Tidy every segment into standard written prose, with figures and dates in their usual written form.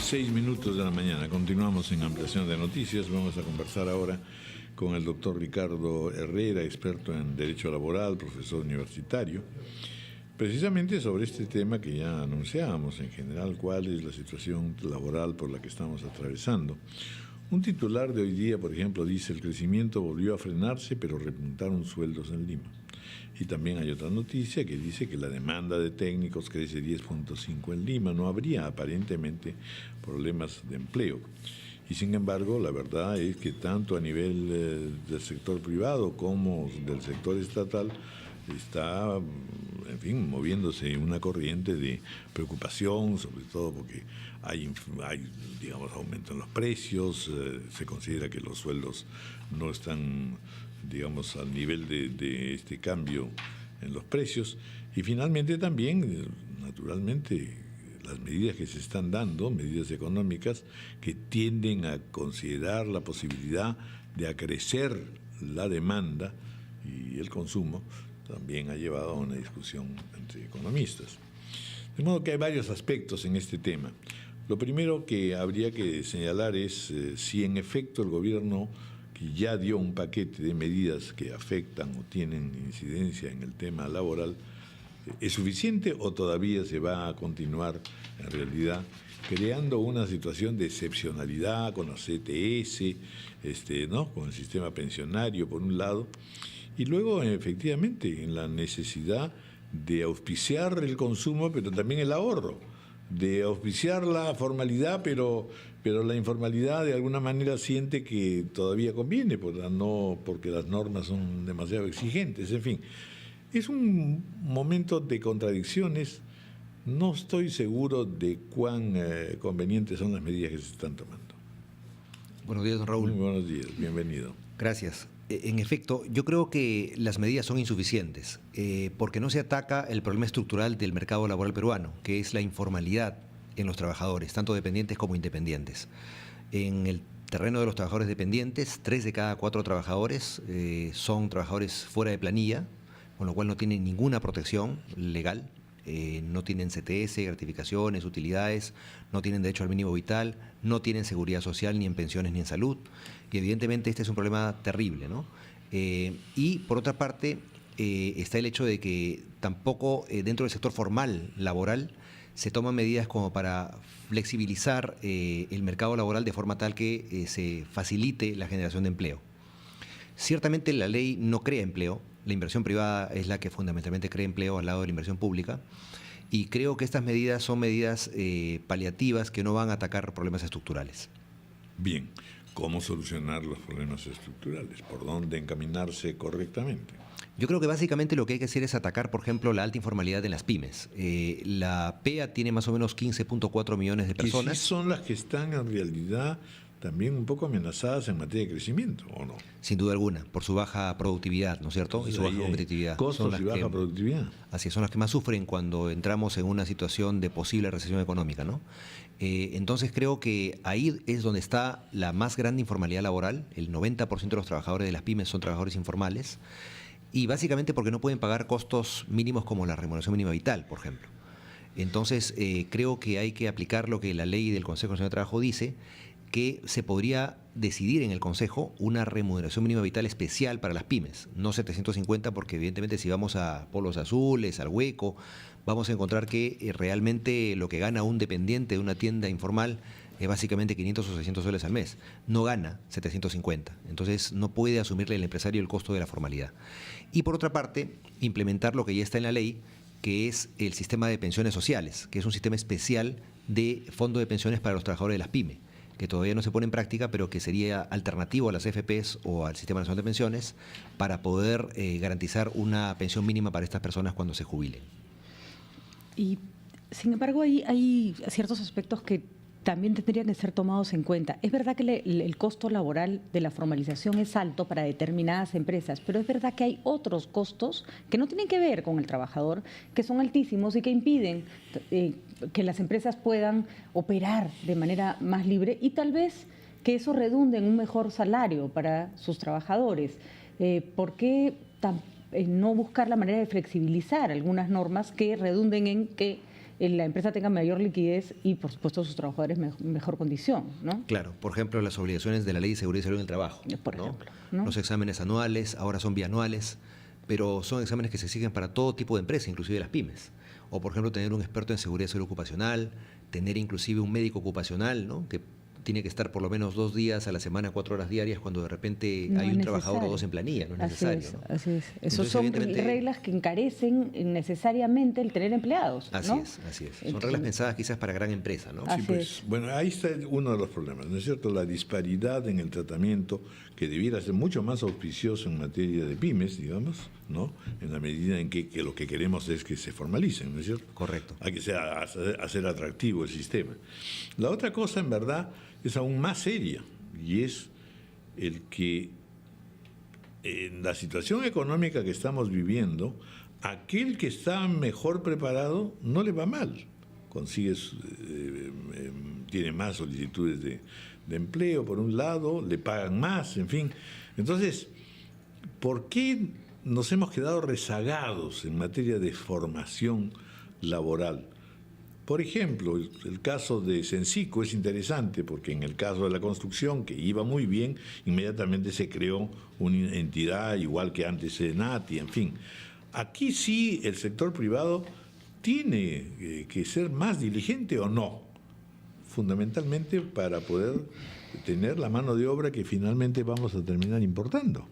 6 minutos de la mañana. Continuamos en ampliación de noticias. Vamos a conversar ahora con el doctor Ricardo Herrera, experto en Derecho Laboral, profesor universitario, precisamente sobre este tema que ya anunciábamos en general, cuál es la situación laboral por la que estamos atravesando. Un titular de hoy día, por ejemplo, dice: el crecimiento volvió a frenarse, pero repuntaron sueldos en Lima. Y también hay otra noticia que dice que la demanda de técnicos crece 10.5 en Lima. No habría aparentemente problemas de empleo. Y sin embargo, la verdad es que tanto a nivel del sector privado como del sector estatal está, en fin, moviéndose una corriente de preocupación, sobre todo porque hay digamos, aumento en los precios, se considera que los sueldos no están, digamos, al nivel de este cambio en los precios. Y finalmente también, naturalmente, las medidas que se están dando, medidas económicas que tienden a considerar la posibilidad de acrecer la demanda y el consumo, también ha llevado a una discusión entre economistas. De modo que hay varios aspectos en este tema. Lo primero que habría que señalar es si en efecto el gobierno, que ya dio un paquete de medidas que afectan o tienen incidencia en el tema laboral, ¿es suficiente o todavía se va a continuar en realidad creando una situación de excepcionalidad con los CTS, ¿no?, con el sistema pensionario por un lado, y luego efectivamente en la necesidad de auspiciar el consumo pero también el ahorro, de auspiciar la formalidad pero la informalidad de alguna manera siente que todavía conviene porque las normas son demasiado exigentes, en fin. Es un momento de contradicciones. No estoy seguro de cuán convenientes son las medidas que se están tomando. Buenos días, don Raúl. Muy buenos días, bienvenido. Gracias. En efecto, yo creo que las medidas son insuficientes porque no se ataca el problema estructural del mercado laboral peruano, que es la informalidad en los trabajadores, tanto dependientes como independientes. En el terreno de los trabajadores dependientes, 3 de cada 4 trabajadores son trabajadores fuera de planilla, con lo cual no tienen ninguna protección legal, no tienen CTS, gratificaciones, utilidades, no tienen derecho al mínimo vital, no tienen seguridad social ni en pensiones ni en salud, y evidentemente este es un problema terrible, ¿no? Y por otra parte está el hecho de que tampoco dentro del sector formal laboral se toman medidas como para flexibilizar el mercado laboral de forma tal que se facilite la generación de empleo. Ciertamente la ley no crea empleo, la inversión privada es la que fundamentalmente crea empleo al lado de la inversión pública, y creo que estas medidas son medidas paliativas que no van a atacar problemas estructurales. Bien, ¿cómo solucionar los problemas estructurales? ¿Por dónde encaminarse correctamente? Yo creo que básicamente lo que hay que hacer es atacar, por ejemplo, la alta informalidad en las pymes. La PEA tiene más o menos 15.4 millones de personas. Que sí son las que están en realidad también un poco amenazadas en materia de crecimiento, ¿o no? Sin duda alguna, por su baja productividad, ¿no es cierto? Entonces, y su baja competitividad. Costos y baja productividad. Así es, son las que más sufren cuando entramos en una situación de posible recesión económica, ¿no? Entonces creo que ahí es donde está la más grande informalidad laboral. El 90% de los trabajadores de las pymes son trabajadores informales, y básicamente porque no pueden pagar costos mínimos como la remuneración mínima vital, por ejemplo. Entonces creo que hay que aplicar lo que la ley del Consejo Nacional de Trabajo dice, que se podría decidir en el Consejo una remuneración mínima vital especial para las pymes, no 750, porque evidentemente si vamos a Polos Azules, al Hueco, vamos a encontrar que realmente lo que gana un dependiente de una tienda informal es básicamente 500 o 600 soles al mes, no gana 750, entonces no puede asumirle el empresario el costo de la formalidad. Y por otra parte, implementar lo que ya está en la ley, que es el sistema de pensiones sociales, que es un sistema especial de fondo de pensiones para los trabajadores de las pymes, que todavía no se pone en práctica, pero que sería alternativo a las AFPs o al Sistema Nacional de Pensiones para poder garantizar una pensión mínima para estas personas cuando se jubilen. Y, sin embargo, hay ciertos aspectos que también tendrían que ser tomados en cuenta. Es verdad que el costo laboral de la formalización es alto para determinadas empresas, pero es verdad que hay otros costos que no tienen que ver con el trabajador, que son altísimos y que impiden que las empresas puedan operar de manera más libre, y tal vez que eso redunde en un mejor salario para sus trabajadores. ¿Por qué no buscar la manera de flexibilizar algunas normas que redunden en que la empresa tenga mayor liquidez y, por supuesto, sus trabajadores mejor condición, ¿no? Claro, por ejemplo, las obligaciones de la Ley de Seguridad y Salud en el Trabajo. Por ¿no? ejemplo, ¿no? Los exámenes anuales, ahora son bianuales, pero son exámenes que se exigen para todo tipo de empresas, inclusive las pymes. O, por ejemplo, tener un experto en seguridad y salud ocupacional, tener inclusive un médico ocupacional, ¿no? Que tiene que estar por lo menos 2 días a la semana, 4 horas diarias, cuando de repente No hay es un trabajador o necesario. 2 en planilla, no es Así necesario. es, ¿no? así es. Esas Entonces, son evidentemente, reglas que encarecen necesariamente el tener empleados, Así ¿no? es, así es. Son Entonces, reglas pensadas quizás para gran empresa, ¿no? Así Sí, pues, es. bueno, ahí está uno de los problemas, ¿no es cierto? La disparidad en el tratamiento que debiera ser mucho más auspicioso en materia de pymes, digamos, ¿no? En la medida en que lo que queremos es que se formalicen, ¿no es cierto? Correcto. Hay que hacer atractivo el sistema. La otra cosa, en verdad, es aún más seria, y es el que en la situación económica que estamos viviendo, aquel que está mejor preparado no le va mal. Tiene más solicitudes de empleo, por un lado, le pagan más, en fin. Entonces, ¿por qué nos hemos quedado rezagados en materia de formación laboral? Por ejemplo, el caso de Sensico es interesante porque en el caso de la construcción, que iba muy bien, inmediatamente se creó una entidad igual que antes Senati, en fin. Aquí sí el sector privado tiene que ser más diligente o no, fundamentalmente para poder tener la mano de obra que finalmente vamos a terminar importando.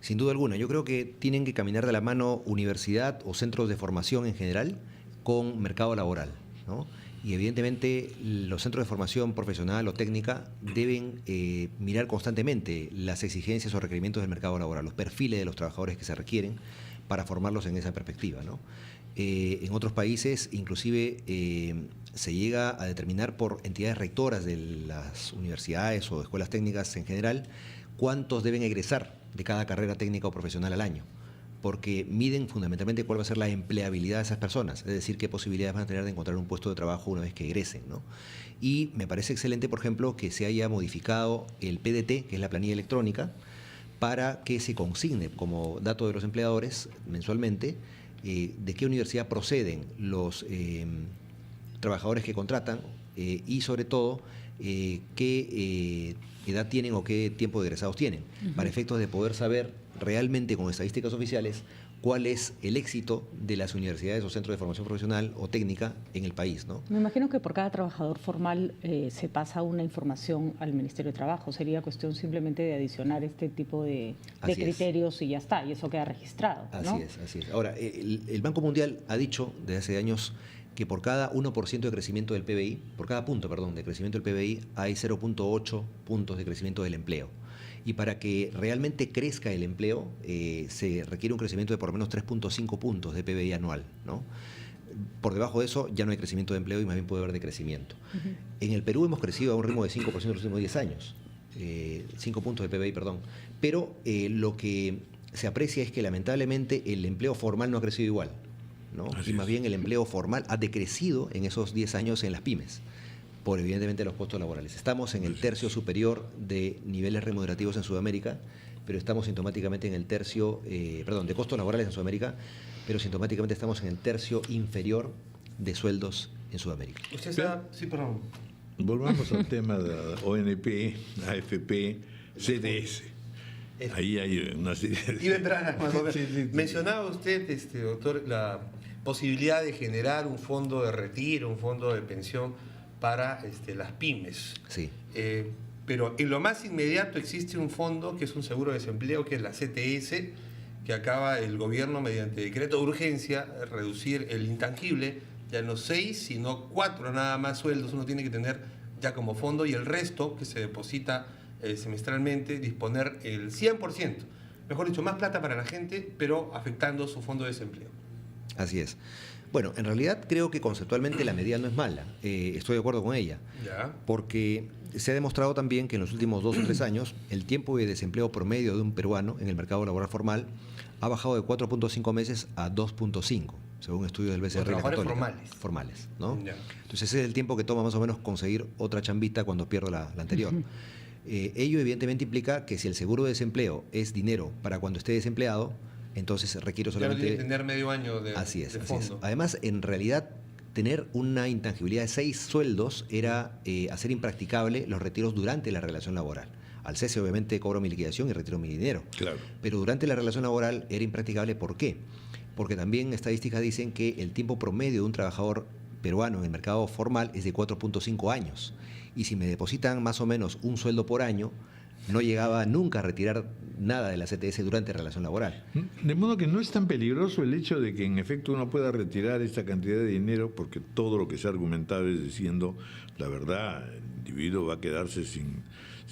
Sin duda alguna, yo creo que tienen que caminar de la mano universidad o centros de formación en general con mercado laboral, ¿no? Y evidentemente los centros de formación profesional o técnica deben mirar constantemente las exigencias o requerimientos del mercado laboral, los perfiles de los trabajadores que se requieren para formarlos en esa perspectiva, ¿no? En otros países inclusive se llega a determinar por entidades rectoras de las universidades o escuelas técnicas en general cuántos deben egresar de cada carrera técnica o profesional al año, porque miden fundamentalmente cuál va a ser la empleabilidad de esas personas, es decir, qué posibilidades van a tener de encontrar un puesto de trabajo una vez que egresen, ¿no? Y me parece excelente, por ejemplo, que se haya modificado el PDT, que es la planilla electrónica, para que se consigne como dato de los empleadores mensualmente de qué universidad proceden los trabajadores que contratan y sobre todo qué edad tienen o qué tiempo de egresados tienen, para efectos de poder saber realmente con estadísticas oficiales cuál es el éxito de las universidades o centros de formación profesional o técnica en el país, ¿no? Me imagino que por cada trabajador formal se pasa una información al Ministerio de Trabajo. Sería cuestión simplemente de adicionar este tipo de criterios y ya está, y eso queda registrado, ¿no? Así es, así es. Ahora, el Banco Mundial ha dicho desde hace años que por cada 1% de crecimiento del PBI, por cada punto, perdón, de crecimiento del PBI, hay 0.8 puntos de crecimiento del empleo. Y para que realmente crezca el empleo, se requiere un crecimiento de por lo menos 3.5 puntos de PBI anual, ¿no? Por debajo de eso ya no hay crecimiento de empleo y más bien puede haber decrecimiento. En el Perú hemos crecido a un ritmo de 5% en los últimos 10 años, 5 puntos de PBI, perdón. Pero lo que se aprecia es que lamentablemente el empleo formal no ha crecido igual, ¿no? Y más bien el empleo formal ha decrecido en esos 10 años en las pymes, por evidentemente los costos laborales. Estamos en el tercio superior de niveles remunerativos en Sudamérica, pero estamos sintomáticamente en el tercio, de costos laborales en Sudamérica, pero sintomáticamente estamos en el tercio inferior de sueldos en Sudamérica. Usted está... Sí, perdón. Volvamos al tema de ONP, AFP, CDS. Ahí hay una serie de... Iba a entrar más o menos. Sí. Mencionaba usted, doctor, la posibilidad de generar un fondo de retiro, un fondo de pensión para las pymes. Sí. Pero en lo más inmediato existe un fondo que es un seguro de desempleo, que es la CTS, que acaba el gobierno mediante decreto de urgencia reducir el intangible, ya no 6, sino 4 nada más sueldos uno tiene que tener ya como fondo, y el resto que se deposita semestralmente, disponer el 100%, mejor dicho, más plata para la gente, pero afectando su fondo de desempleo. Así es. Bueno, en realidad creo que conceptualmente la medida no es mala, estoy de acuerdo con ella, Ya. porque se ha demostrado también que en los últimos 2 o 3 años el tiempo de desempleo promedio de un peruano en el mercado laboral formal ha bajado de 4.5 meses a 2.5, según un estudio del BCR. Trabajadores formales, ¿no? Ya. Entonces ese es el tiempo que toma más o menos conseguir otra chambita cuando pierdo la anterior. Ello evidentemente implica que si el seguro de desempleo es dinero para cuando esté desempleado, entonces requiero solamente... Ya no tiene que tener medio año de Así es, de así es. fondo. Además, en realidad, tener una intangibilidad de 6 sueldos era hacer impracticable los retiros durante la relación laboral. Al cese, obviamente, cobro mi liquidación y retiro mi dinero. Claro. Pero durante la relación laboral era impracticable. ¿Por qué? Porque también estadísticas dicen que el tiempo promedio de un trabajador peruano en el mercado formal es de 4.5 años. Y si me depositan más o menos un sueldo por año, no llegaba nunca a retirar nada de la CTS durante la relación laboral. De modo que no es tan peligroso el hecho de que en efecto uno pueda retirar esta cantidad de dinero, porque todo lo que se ha argumentado es diciendo, la verdad, el individuo va a quedarse sin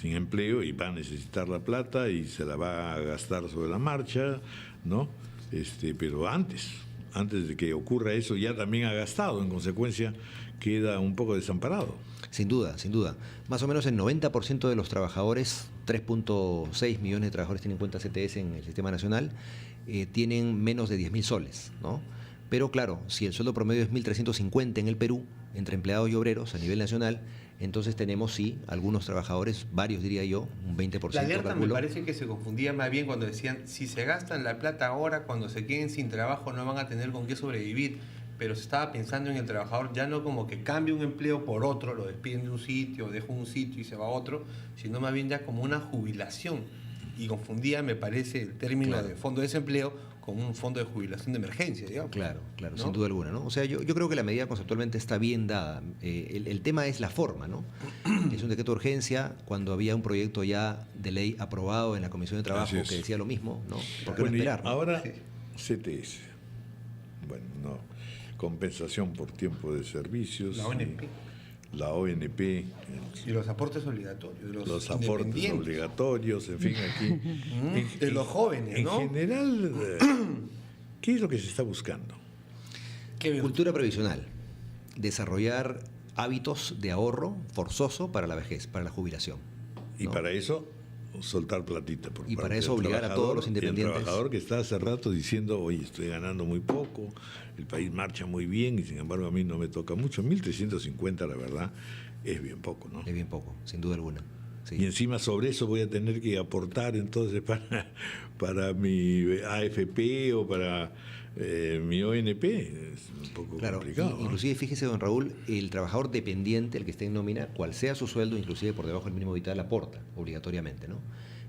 empleo y va a necesitar la plata y se la va a gastar sobre la marcha, ¿no? Pero antes de que ocurra eso, ya también ha gastado, en consecuencia queda un poco desamparado. Sin duda, sin duda. Más o menos el 90% de los trabajadores, 3.6 millones de trabajadores tienen cuenta CTS en el sistema nacional, tienen menos de 10.000 soles, ¿no? Pero claro, si el sueldo promedio es 1.350 en el Perú, entre empleados y obreros a nivel nacional, entonces tenemos, sí, algunos trabajadores, varios diría yo, un 20%. La alerta calculo. me parece que se confundía más bien cuando decían, si se gastan la plata ahora, cuando se queden sin trabajo no van a tener con qué sobrevivir. Pero se estaba pensando en el trabajador ya no como que cambia un empleo por otro, lo despiden de un sitio, deja un sitio y se va a otro, sino más bien ya como una jubilación. Y confundía, me parece, el término de fondo de desempleo con un fondo de jubilación de emergencia, digamos. Claro, claro, ¿no? sin duda alguna, ¿no? O sea, yo creo que la medida conceptualmente está bien dada. El tema es la forma, ¿no? Es un decreto de urgencia cuando había un proyecto ya de ley aprobado en la Comisión de Trabajo que decía lo mismo, ¿no? ¿Por qué no esperar? Y ahora, CTS. Bueno, no. Compensación por tiempo de servicios. La ONP. La ONP. Y los aportes obligatorios. Los aportes obligatorios, en fin, aquí. De los jóvenes, ¿no? En general, ¿qué es lo que se está buscando? Cultura previsional. Desarrollar hábitos de ahorro forzoso para la vejez, para la jubilación. Y ¿no? para eso, soltar platita. Y para eso obligar a todos los independientes. El trabajador que está hace rato diciendo, oye, estoy ganando muy poco, el país marcha muy bien y sin embargo a mí no me toca mucho. 1.350, la verdad, es bien poco, ¿no? Es bien poco, sin duda alguna. Sí. Y encima sobre eso voy a tener que aportar entonces para mi AFP o para mi ONP. Es un poco complicado. Inclusive, fíjese, don Raúl, el trabajador dependiente, el que esté en nómina, cual sea su sueldo, inclusive por debajo del mínimo vital, aporta obligatoriamente, ¿no?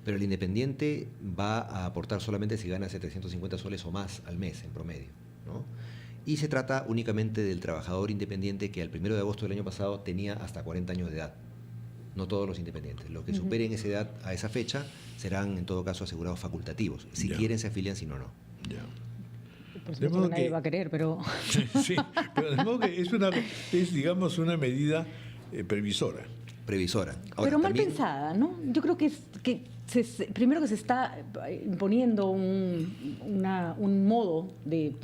Pero el independiente va a aportar solamente si gana 750 soles o más al mes en promedio, ¿no? Y se trata únicamente del trabajador independiente que al 1 de agosto del año pasado tenía hasta 40 años de edad. No todos los independientes. Los que superen esa edad a esa fecha serán, en todo caso, asegurados facultativos. Si quieren, se afilian, si no, no. Ya. Por supuesto que nadie va a querer, pero... Sí, pero de modo que es digamos, una medida previsora. Previsora. Ahora, pero mal también, pensada, ¿no? Yo creo que primero que se está imponiendo un modo de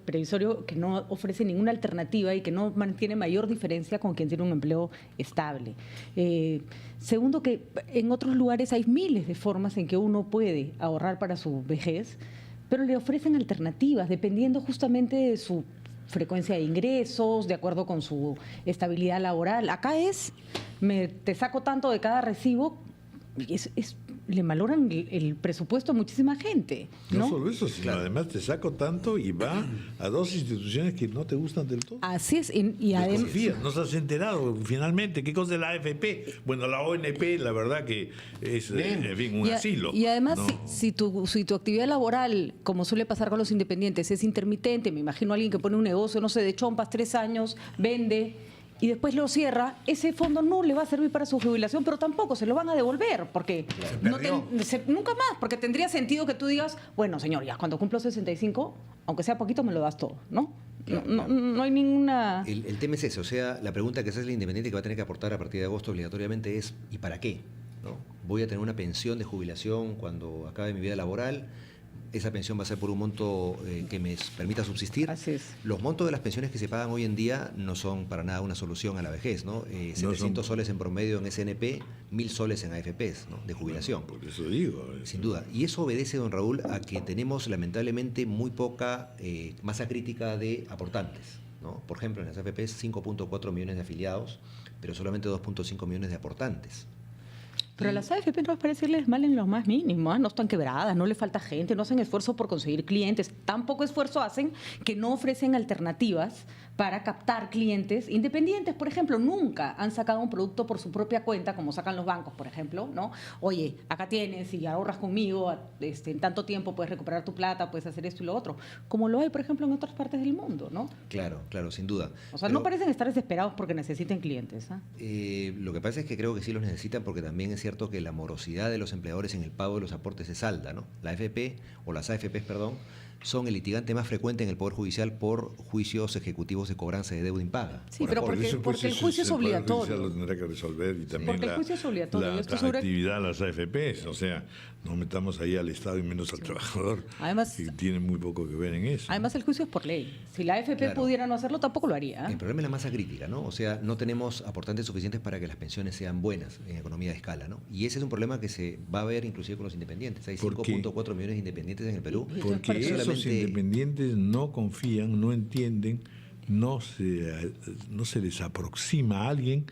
previsorio que no ofrece ninguna alternativa y que no mantiene mayor diferencia con quien tiene un empleo estable. Segundo, que en otros lugares hay miles de formas en que uno puede ahorrar para su vejez, pero le ofrecen alternativas dependiendo justamente de su frecuencia de ingresos, de acuerdo con su estabilidad laboral. Acá te saco tanto de cada recibo, le valoran el presupuesto a muchísima gente, ¿no? No solo eso, sino además te saco tanto y va a dos instituciones que no te gustan del todo. Así es, y además... No se has enterado finalmente qué cosa es la AFP. Bueno, la ONP, la verdad que es en fin, un asilo. Y además, ¿no? si tu actividad laboral, como suele pasar con los independientes, es intermitente, me imagino a alguien que pone un negocio, no sé, de chompas, 3 años, vende y después lo cierra, ese fondo no le va a servir para su jubilación, pero tampoco se lo van a devolver, porque nunca más, porque tendría sentido que tú digas, bueno, señor, ya cuando cumplo 65, aunque sea poquito, me lo das todo, ¿no? No hay ninguna... El tema es ese, o sea, la pregunta que se hace el independiente que va a tener que aportar a partir de agosto obligatoriamente es, ¿y para qué? ¿No? ¿Voy a tener una pensión de jubilación cuando acabe mi vida laboral? Esa pensión va a ser por un monto que me permita subsistir. Así es. Los montos de las pensiones que se pagan hoy en día no son para nada una solución a la vejez, ¿no? 700 soles en promedio en SNP, 1.000 soles en AFPs, ¿no? De jubilación. Por eso digo. Sin duda. Y eso obedece, don Raúl, a que tenemos lamentablemente muy poca masa crítica de aportantes, ¿no? Por ejemplo, en las AFPs 5.4 millones de afiliados, pero solamente 2.5 millones de aportantes. Pero a las AFP no les parece irles mal en lo más mínimo, ¿eh? No están quebradas, no les falta gente, no hacen esfuerzo por conseguir clientes, tampoco esfuerzo hacen que no ofrecen alternativas para captar clientes independientes. Por ejemplo, nunca han sacado un producto por su propia cuenta, como sacan los bancos, por ejemplo, ¿no? Oye, acá tienes y ahorras conmigo, en tanto tiempo puedes recuperar tu plata, puedes hacer esto y lo otro, como lo hay, por ejemplo, en otras partes del mundo, ¿no? Claro, claro, sin duda. O sea, Pero, no parecen estar desesperados porque necesiten clientes, ¿ah? lo que pasa es que creo que sí los necesitan porque también es cierto que la morosidad de los empleadores en el pago de los aportes se salda, ¿no? La AFP, o las AFPs, perdón, son el litigante más frecuente en el Poder Judicial por juicios ejecutivos de cobranza de deuda impaga. Sí, pero porque el juicio es el Poder obligatorio. Judicial lo tendrá que resolver y también Porque el juicio es obligatorio. la Esto sobre- actividad de las AFPs. O sea, no metamos ahí al Estado y menos al trabajador. Además- que tiene muy poco que ver en eso. Además, el juicio es por ley. Si la AFP Claro. pudiera no hacerlo, tampoco lo haría. ¿eh? El problema es la masa crítica, ¿no? O sea, no tenemos aportantes suficientes para que las pensiones sean buenas en economía de escala, ¿no? Y ese es un problema que se va a ver inclusive con los independientes. Hay ¿Por qué? 5.4 millones de independientes en el Perú. Porque esos Solamente- independientes no confían, no entienden, no se les aproxima a alguien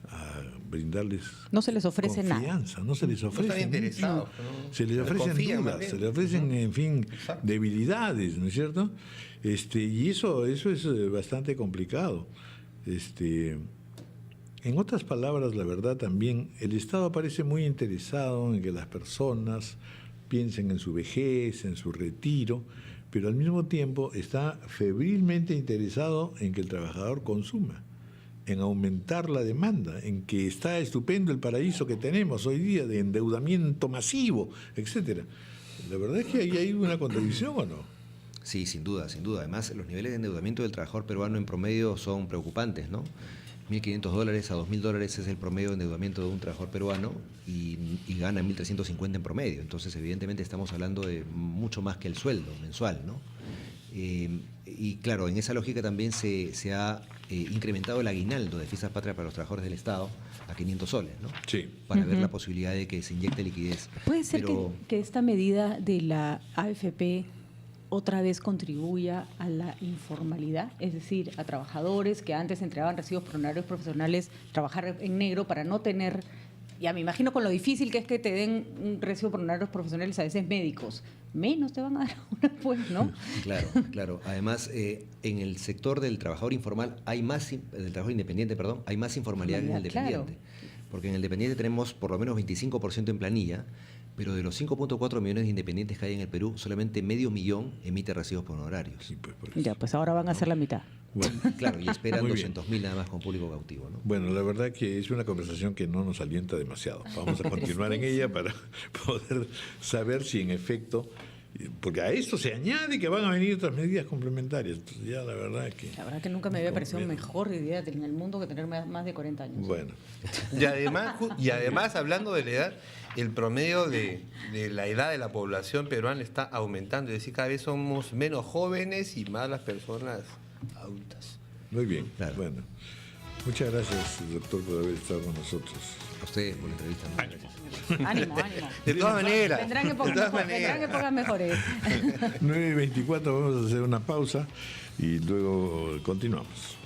a brindarles No se les ofrece nada. confianza, no se les No ofrece están interesados. mucho. ¿no? Se les ofrecen Confían, más dudas, bien. se les ofrecen, en fin, Exacto. debilidades, ¿no es cierto? Y eso es bastante complicado. En otras palabras, la verdad también, el Estado parece muy interesado en que las personas piensen en su vejez, en su retiro, pero al mismo tiempo está febrilmente interesado en que el trabajador consuma, en aumentar la demanda, en que está estupendo el paraíso que tenemos hoy día de endeudamiento masivo, etcétera. La verdad es que ahí hay una contradicción, ¿o no? Sí, sin duda, sin duda. Además, los niveles de endeudamiento del trabajador peruano en promedio son preocupantes, ¿no? $1.500 a $2.000 es el promedio de endeudamiento de un trabajador peruano y gana 1.350 en promedio. Entonces, evidentemente, estamos hablando de mucho más que el sueldo mensual, ¿no? Y claro, en esa lógica también se ha incrementado el aguinaldo de Fiestas Patrias para los trabajadores del Estado a 500 soles, ¿no? Sí. Para ver la posibilidad de que se inyecte liquidez. ¿Puede ser Pero, que esta medida de la AFP otra vez contribuya a la informalidad? Es decir, a trabajadores que antes entregaban recibos por honorarios profesionales, trabajar en negro para no tener... Ya me imagino con lo difícil que es que te den un recibo por honorarios profesionales, a veces médicos. Menos te van a dar una, pues, ¿no? Claro, claro. Además, en el sector del trabajador informal del trabajador independiente, perdón, hay más informalidad que en el Claro. dependiente. Porque en el dependiente tenemos por lo menos 25% en planilla, pero de los 5.4 millones de independientes que hay en el Perú, solamente 500.000 emite recibos por honorarios. Sí, pues, por eso. Ya, pues ahora van a ser la mitad. Bueno, Claro, y esperan Muy bien. 200.000 nada más con público cautivo, ¿no? bueno, la verdad que es una conversación que no nos alienta demasiado. Vamos a continuar en ella para poder saber si en efecto, porque a esto se añade que van a venir otras medidas complementarias. Entonces ya la verdad es que... La verdad que nunca me había parecido mejor idea en el mundo que tener más de 40 años. Bueno, Y además, hablando de la edad, el promedio de la edad de la población peruana está aumentando. Es decir, cada vez somos menos jóvenes y más las personas adultas. muy bien. Claro. Bueno, muchas gracias, doctor, por haber estado con nosotros. A ustedes por la entrevista. Muchas gracias. Ánimo, ánimo. De todas maneras. Vendrán épocas mejores. 9:24, vamos a hacer una pausa y luego continuamos.